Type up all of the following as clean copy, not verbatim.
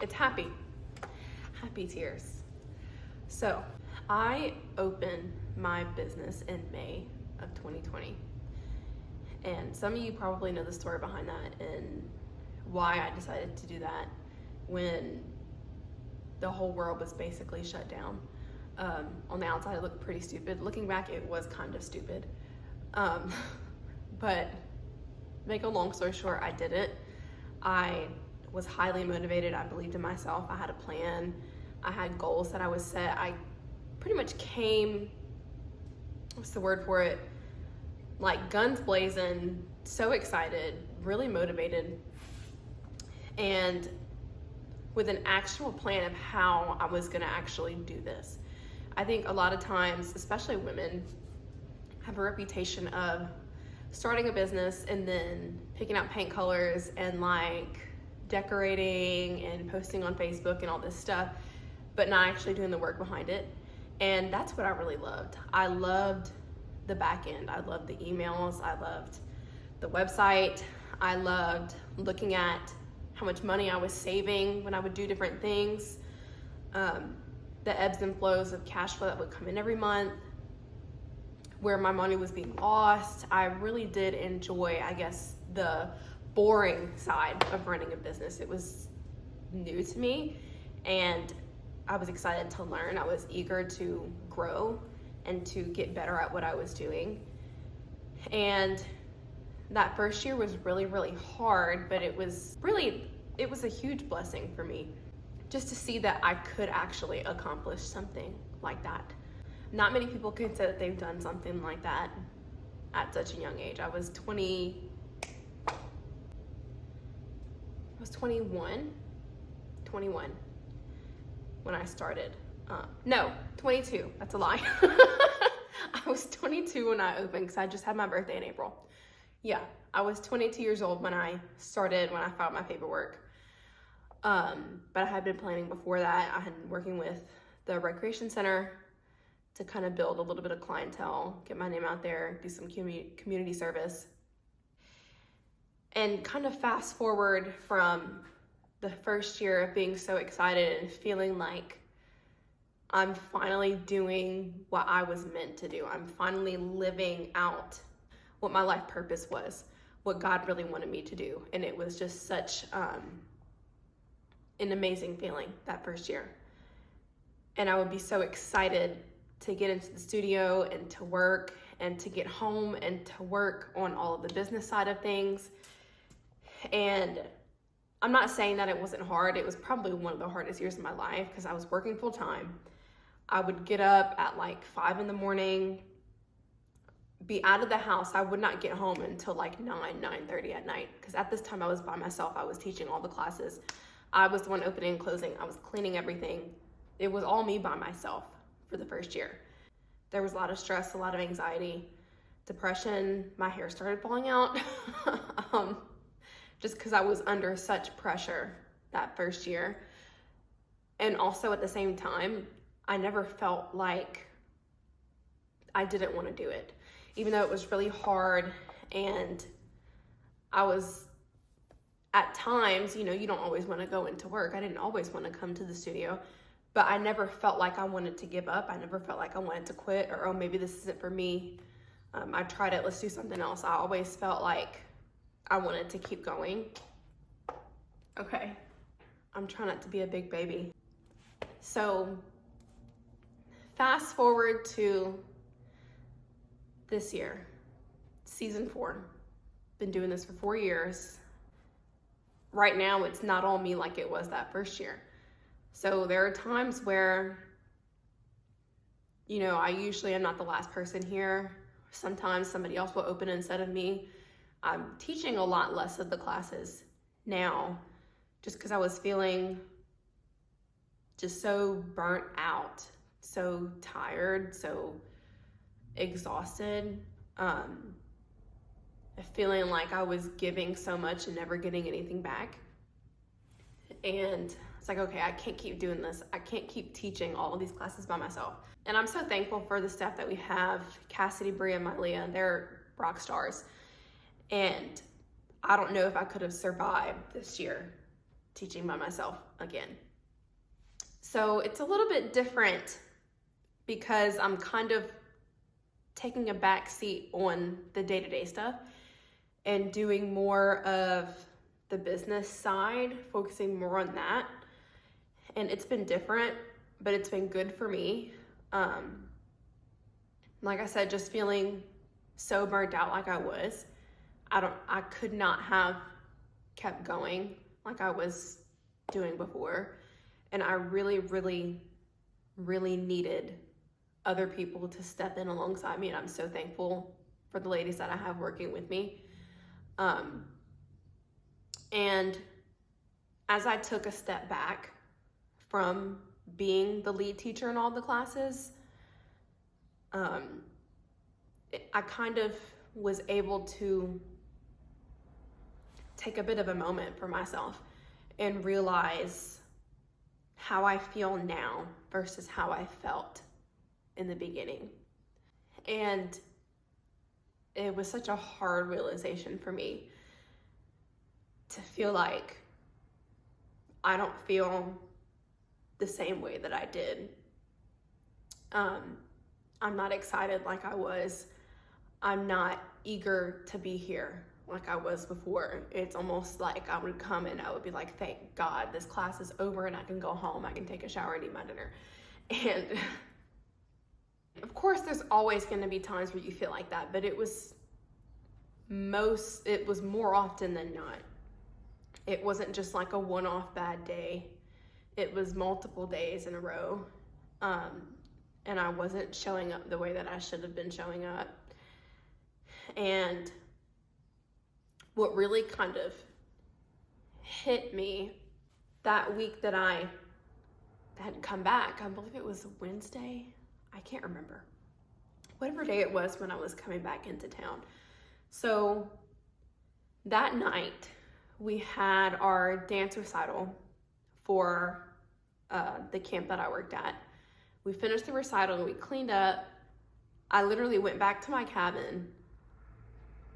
It's happy tears. So I opened my business in May of 2020. And some of you probably know the story behind that and why I decided to do that when the whole world was basically shut down. On the outside, it looked pretty stupid. Looking back, it was kind of stupid. But make a long story short, I did it. I was highly motivated. I believed in myself. I had a plan. I had goals that I was set. I pretty much came, what's the word for it? Like guns blazing, so excited, really motivated, and with an actual plan of how I was gonna actually do this. I think a lot of times, especially women, have a reputation of starting a business and then picking out paint colors and like decorating and posting on Facebook and all this stuff, but not actually doing the work behind it. And that's what I really loved. I loved the back end. I loved the emails. I loved the website. I loved looking at how much money I was saving when I would do different things. The ebbs and flows of cash flow that would come in every month, where my money was being lost. I really did enjoy, I guess, the boring side of running a business. It was new to me and I was excited to learn. I was eager to grow and to get better at what I was doing. And that first year was really, really hard, but it was a huge blessing for me just to see that I could actually accomplish something like that. Not many people can say that they've done something like that at such a young age. I was 21 when I started. No, 22, that's a lie. I was 22 when I opened because I just had my birthday in April. Yeah, I was 22 years old when I started, when I filed my paperwork. But I had been planning before that. I had been working with the recreation center to kind of build a little bit of clientele, get my name out there, do some community service. And kind of fast forward from the first year of being so excited and feeling like I'm finally doing what I was meant to do. I'm finally living out what my life purpose was, what God really wanted me to do. And it was just such an amazing feeling that first year. And I would be so excited to get into the studio and to work and to get home and to work on all of the business side of things. And I'm not saying that it wasn't hard. It was probably one of the hardest years of my life because I was working full time. I would get up at like 5 a.m, be out of the house. I would not get home until like 9:30 at night because at this time I was by myself. I was teaching all the classes. I was the one opening and closing. I was cleaning everything. It was all me by myself for the first year. There was a lot of stress, a lot of anxiety, depression. My hair started falling out just because I was under such pressure that first year. And also at the same time, I never felt like I didn't want to do it. Even though it was really hard and I was, at times, you don't always want to go into work. I didn't always want to come to the studio, but I never felt like I wanted to give up. I never felt like I wanted to quit or, oh, maybe this isn't for me. I tried it, let's do something else. I always felt like I wanted to keep going. Okay, I'm trying not to be a big baby. So fast forward to this year, season 4. Been doing this for 4 years. Right now, it's not all me like it was that first year. So there are times where, I usually am not the last person here. Sometimes somebody else will open instead of me. I'm teaching a lot less of the classes now just because I was feeling just so burnt out, so tired, so exhausted, feeling like I was giving so much and never getting anything back. And it's like, okay, I can't keep doing this. I can't keep teaching all of these classes by myself. And I'm so thankful for the staff that we have. Cassidy, Bria, and Mylea, they're rock stars. And I don't know if I could have survived this year teaching by myself again. So it's a little bit different because I'm kind of taking a back seat on the day-to-day stuff and doing more of the business side, focusing more on that. And it's been different, but it's been good for me. Like I said, just feeling so burnt out like I was. I could not have kept going like I was doing before. And I really, really, really needed other people to step in alongside me. And I'm so thankful for the ladies that I have working with me. And as I took a step back from being the lead teacher in all the classes, I kind of was able to take a bit of a moment for myself and realize how I feel now versus how I felt in the beginning. And it was such a hard realization for me to feel like I don't feel the same way that I did. I'm not excited like I was. I'm not eager to be here like I was before. It's almost like I would come and I would be like, thank God this class is over and I can go home. I can take a shower and eat my dinner. And of course, there's always going to be times where you feel like that, but it was more often than not. It wasn't just like a one-off bad day. It was multiple days in a row. And I wasn't showing up the way that I should have been showing up. And what really kind of hit me that week that I had come back, I believe it was Wednesday, I can't remember. Whatever day it was when I was coming back into town. So that night, we had our dance recital for the camp that I worked at. We finished the recital, we cleaned up. I literally went back to my cabin.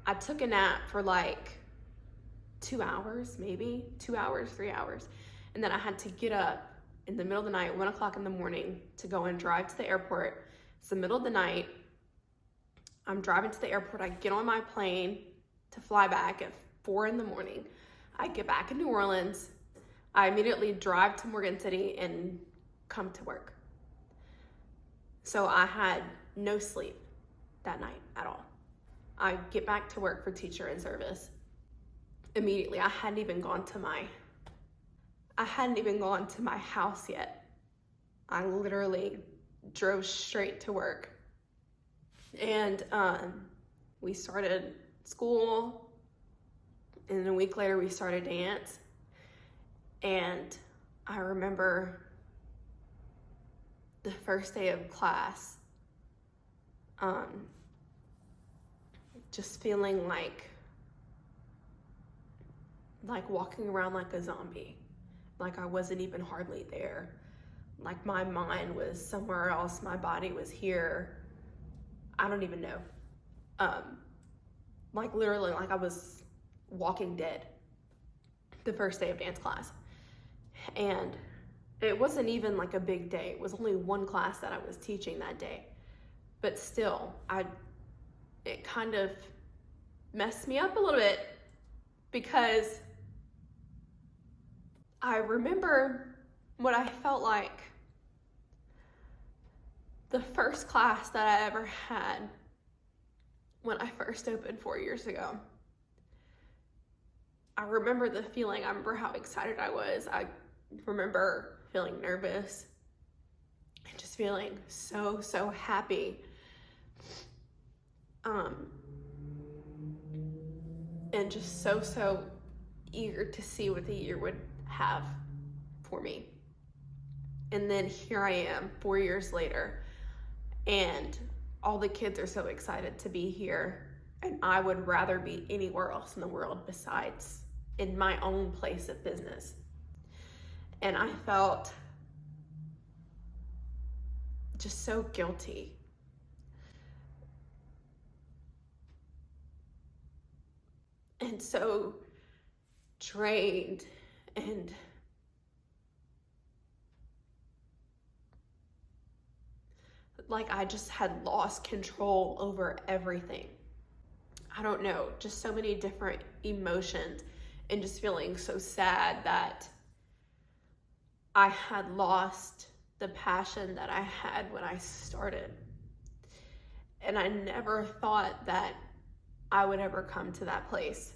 I took a nap for like 2 hours, maybe 2 hours, 3 hours. And then I had to get up in the middle of the night, 1 o'clock in the morning, to go and drive to the airport. It's the middle of the night. I'm driving to the airport. I get on my plane to fly back at 4 in the morning. I get back in New Orleans. I immediately drive to Morgan City and come to work. So I had no sleep that night at all. I get back to work for teacher in service. Immediately, I hadn't even gone to my house yet. I literally drove straight to work. And we started school, and a week later we started dance. And I remember the first day of class, just feeling like walking around like a zombie, like I wasn't even hardly there, like my mind was somewhere else, my body was here. I don't even know. Like literally, like I was walking dead the first day of dance class. And it wasn't even like a big day. It was only one class that I was teaching that day. But still, it kind of messed me up a little bit, because I remember what I felt like the first class that I ever had when I first opened 4 years ago. I remember the feeling. I remember how excited I was. I remember feeling nervous and just feeling so, so happy. And just so, so eager to see what the year would have for me. And then here I am 4 years later, and all the kids are so excited to be here, and I would rather be anywhere else in the world besides in my own place of business. And I felt just so guilty. And so drained and like I just had lost control over everything. I don't know, just so many different emotions, and just feeling so sad that I had lost the passion that I had when I started. And I never thought that I would ever come to that place.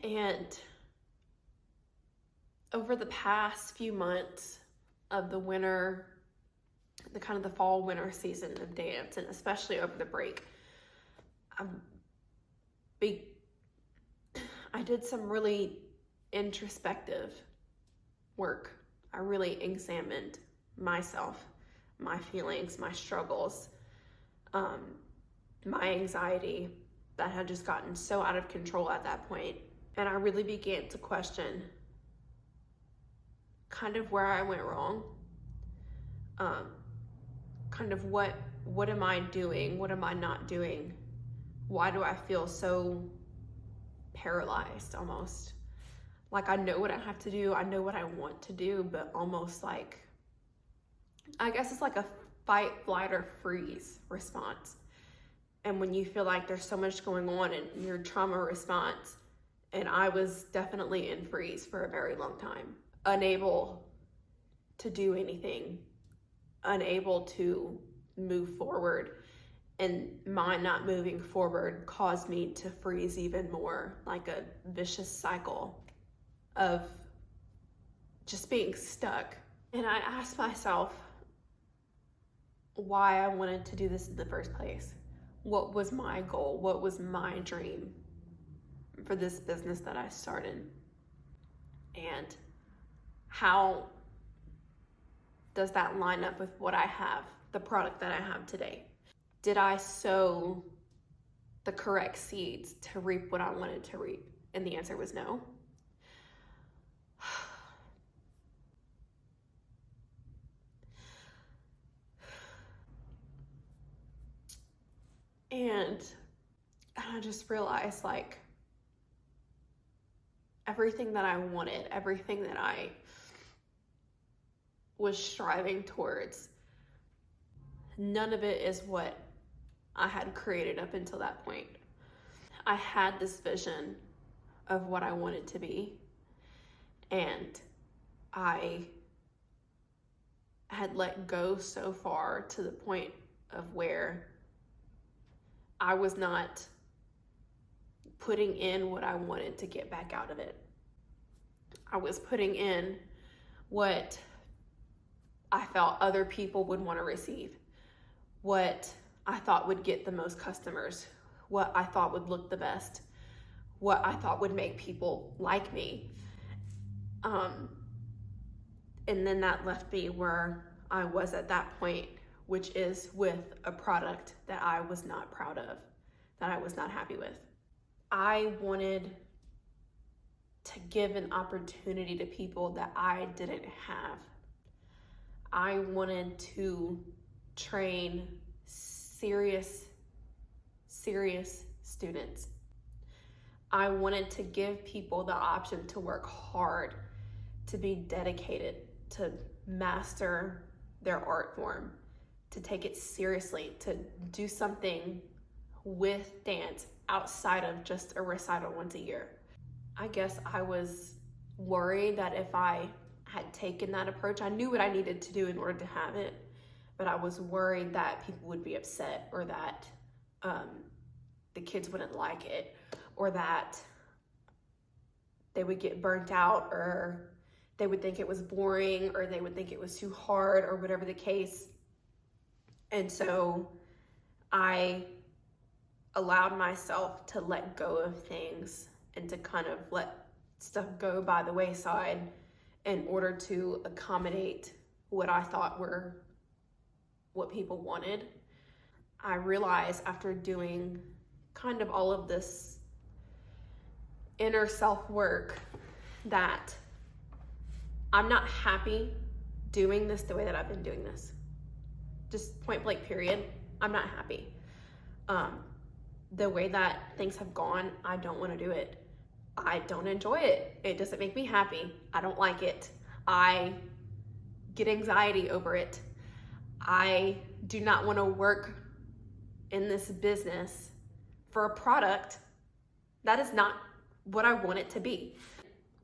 And over the past few months of the winter, the kind of the fall winter season of dance, and especially over the break, I did some really introspective work. I really examined myself, my feelings, my struggles, my anxiety that had just gotten so out of control at that point. And I really began to question kind of where I went wrong, kind of what am I doing? What am I not doing? Why do I feel so paralyzed almost? Like I know what I have to do, I know what I want to do, but almost like, I guess it's like a fight, flight, or freeze response. And when you feel like there's so much going on in your trauma response, and I was definitely in freeze for a very long time, unable to do anything, unable to move forward. And my not moving forward caused me to freeze even more, like a vicious cycle of just being stuck. And I asked myself why I wanted to do this in the first place. What was my goal? What was my dream for this business that I started? And how does that line up with what I have, the product that I have today? Did I sow the correct seeds to reap what I wanted to reap? And the answer was no. And I just realized, like, everything that I wanted, everything that I was striving towards, none of it is what I had created up until that point. I had this vision of what I wanted to be, and I had let go so far to the point of where I was not putting in what I wanted to get back out of it. I was putting in what I felt other people would want to receive, what I thought would get the most customers, what I thought would look the best, what I thought would make people like me. And then that left me where I was at that point, which is with a product that I was not proud of, that I was not happy with. I wanted to give an opportunity to people that I didn't have. I wanted to train serious students. I wanted to give people the option to work hard, to be dedicated, to master their art form, to take it seriously, to do something with dance outside of just a recital once a year. I guess I was worried that if I had taken that approach, I knew what I needed to do in order to have it, but I was worried that people would be upset, or that the kids wouldn't like it, or that they would get burnt out, or they would think it was boring, or they would think it was too hard, or whatever the case. And so I allowed myself to let go of things and to kind of let stuff go by the wayside in order to accommodate what I thought were what people wanted. I realized after doing kind of all of this inner self work that I'm not happy doing this the way that I've been doing this. Just point blank period. I'm not happy. The way that things have gone, I don't want to do it. I don't enjoy it. It doesn't make me happy. I don't like it. I get anxiety over it. I do not want to work in this business for a product that is not what I want it to be.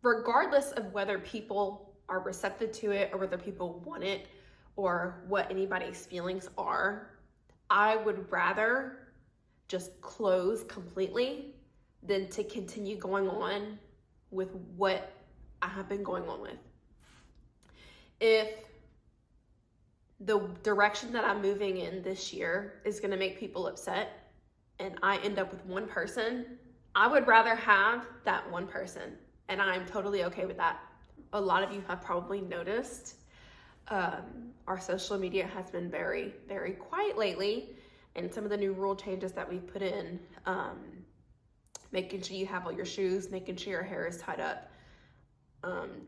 Regardless of whether people are receptive to it or whether people want it or what anybody's feelings are, I would rather just close completely than to continue going on with what I have been going on with. If the direction that I'm moving in this year is going to make people upset and I end up with one person, I would rather have that one person, and I'm totally okay with that. A lot of you have probably noticed our social media has been very, very quiet lately, and some of the new rule changes that we've put in, making sure you have all your shoes, making sure your hair is tied up,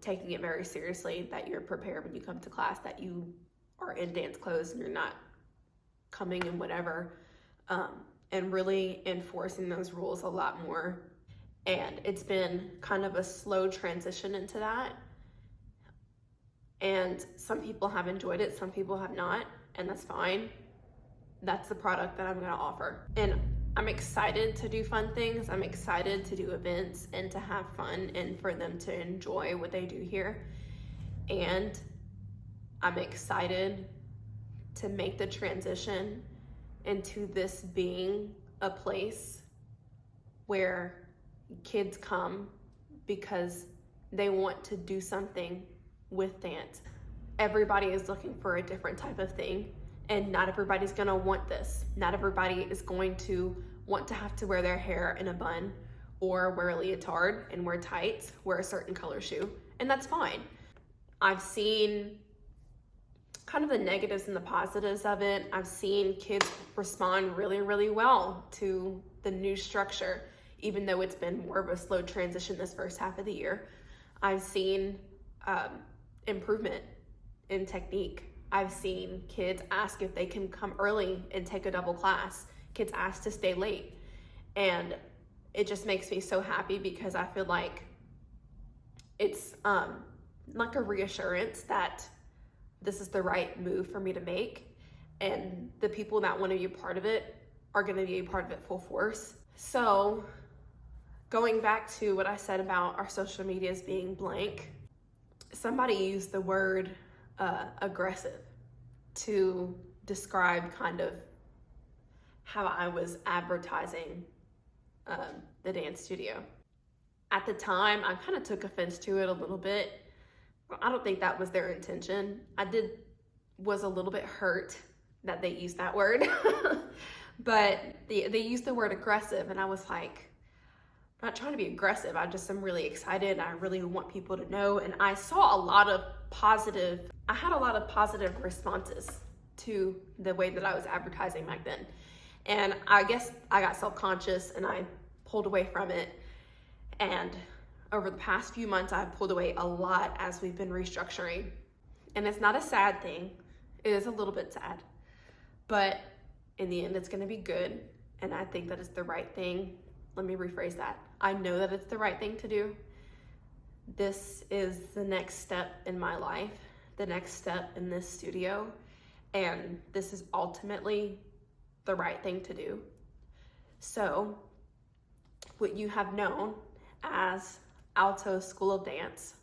taking it very seriously, that you're prepared when you come to class, that you are in dance clothes and you're not coming in whatever, and really enforcing those rules a lot more. And it's been kind of a slow transition into that. And some people have enjoyed it, some people have not, and that's fine. That's the product that I'm gonna offer. And I'm excited to do fun things. I'm excited to do events and to have fun and for them to enjoy what they do here. And I'm excited to make the transition into this being a place where kids come because they want to do something with dance. Everybody is looking for a different type of thing, and not everybody's gonna want this. Not everybody is going to want to have to wear their hair in a bun or wear a leotard and wear tights, wear a certain color shoe, and that's fine. I've seen kind of the negatives and the positives of it. I've seen kids respond really, really well to the new structure, even though it's been more of a slow transition this first half of the year. I've seen improvement in technique. I've seen kids ask if they can come early and take a double class. Kids ask to stay late. And it just makes me so happy because I feel like it's like a reassurance that this is the right move for me to make, and the people that want to be a part of it are going to be a part of it full force. So going back to what I said about our social medias being blank, somebody used the word aggressive to describe kind of how I was advertising the dance studio. At the time, I kind of took offense to it a little bit. I don't think that was their intention. Was a little bit hurt that they used that word, but they used the word aggressive, and I was like, I'm not trying to be aggressive. I just am really excited, and I really want people to know. And I saw a lot of positive responses to the way that I was advertising back then. And I guess I got self-conscious and I pulled away from it. And over the past few months, I've pulled away a lot as we've been restructuring. And it's not a sad thing. It is a little bit sad. But in the end, it's gonna be good. And I think that it's the right thing. Let me rephrase that. I know that it's the right thing to do. This is the next step in my life, the next step in this studio. And this is ultimately the right thing to do. So what you have known as Alto School of Dance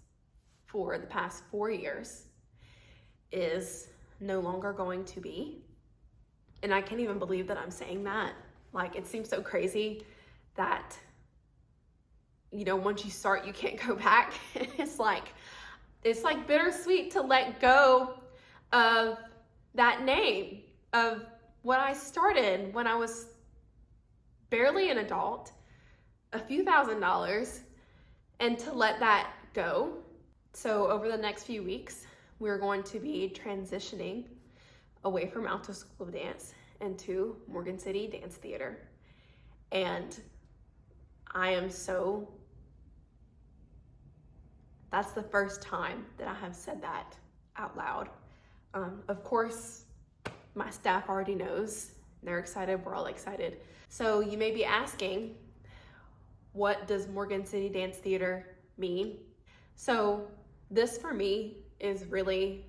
for the past 4 years is no longer going to be. And I can't even believe that I'm saying that. Like, it seems so crazy that, you know, once you start, you can't go back. It's like bittersweet to let go of that name, of what I started when I was barely an adult, a few $1,000s, and to let that go. So over the next few weeks, we're going to be transitioning away from Alto School of Dance into Morgan City Dance Theater. And that's the first time that I have said that out loud. Of course, my staff already knows. They're excited, we're all excited. So you may be asking, what does Morgan City Dance Theater mean? So this for me is really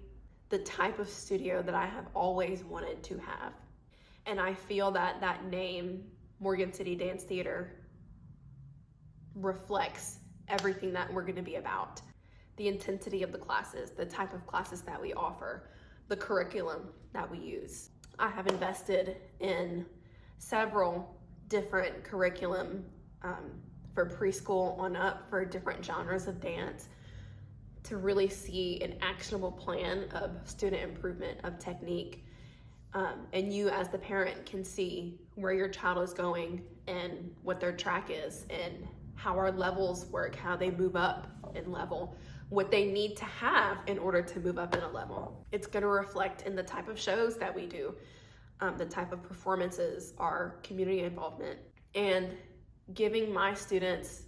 the type of studio that I have always wanted to have. And I feel that that name, Morgan City Dance Theater, reflects everything that we're going to be about. The intensity of the classes, the type of classes that we offer, the curriculum that we use. I have invested in several different curriculum for preschool on up for different genres of dance to really see an actionable plan of student improvement, of technique. And you as the parent can see where your child is going and what their track is and how our levels work, how they move up in level, what they need to have in order to move up in a level. It's going to reflect in the type of shows that we do, the type of performances, our community involvement, and giving my students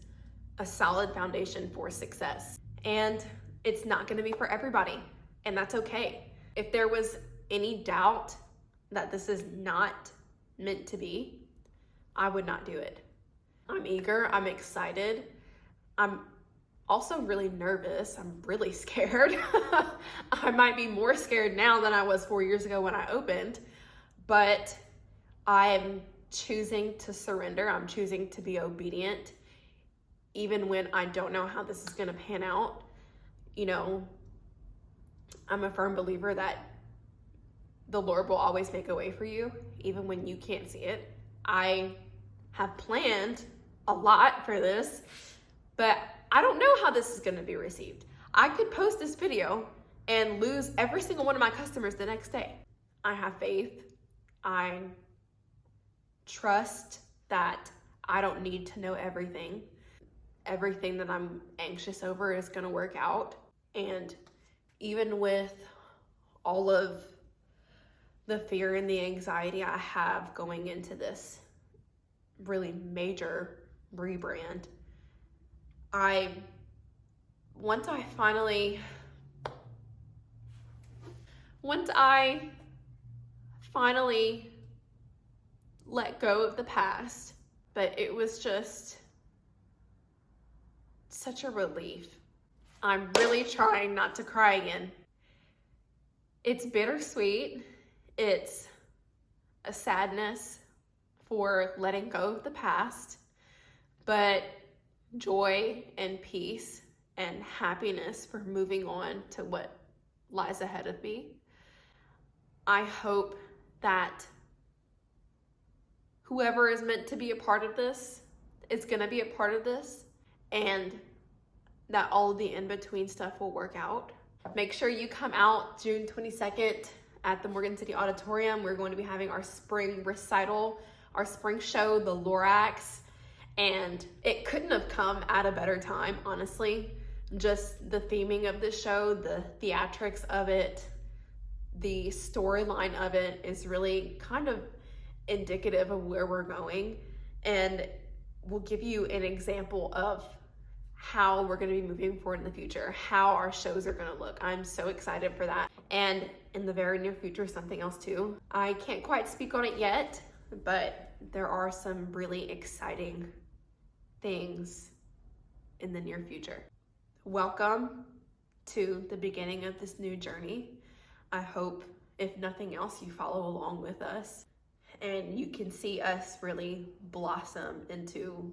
a solid foundation for success. And it's not going to be for everybody, and that's okay. If there was any doubt that this is not meant to be, I would not do it. I'm eager, I'm excited. I'm also really nervous. I'm really scared. I might be more scared now than I was 4 years ago when I opened, but I'm choosing to surrender. I'm choosing to be obedient, even when I don't know how this is going to pan out. You know, I'm a firm believer that the Lord will always make a way for you, even when you can't see it. I have planned a lot for this, but I don't know how this is going to be received. I could post this video and lose every single one of my customers the next day. I have faith. I trust that I don't need to know everything. Everything that I'm anxious over is going to work out. And even with all of the fear and the anxiety I have going into this really major rebrand, once I finally let go of the past, but it was just such a relief. I'm really trying not to cry again. It's bittersweet. It's a sadness for letting go of the past, but joy and peace and happiness for moving on to what lies ahead of me. I hope that whoever is meant to be a part of this is going to be a part of this, and that all of the in-between stuff will work out. Make sure you come out June 22nd at the Morgan City Auditorium. We're going to be having our spring recital, our spring show, the Lorax, and it couldn't have come at a better time, honestly. Just the theming of the show, the theatrics of it, the storyline of it is really kind of indicative of where we're going, and we'll give you an example of how we're going to be moving forward in the future, how our shows are going to look. I'm so excited for that. And in the very near future, something else too. I can't quite speak on it yet, but there are some really exciting things in the near future. Welcome to the beginning of this new journey. I hope, if nothing else, you follow along with us and you can see us really blossom into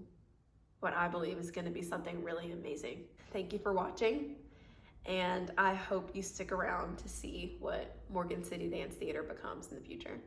what I believe is going to be something really amazing. Thank you for watching, and I hope you stick around to see what Morgan City Dance Theater becomes in the future.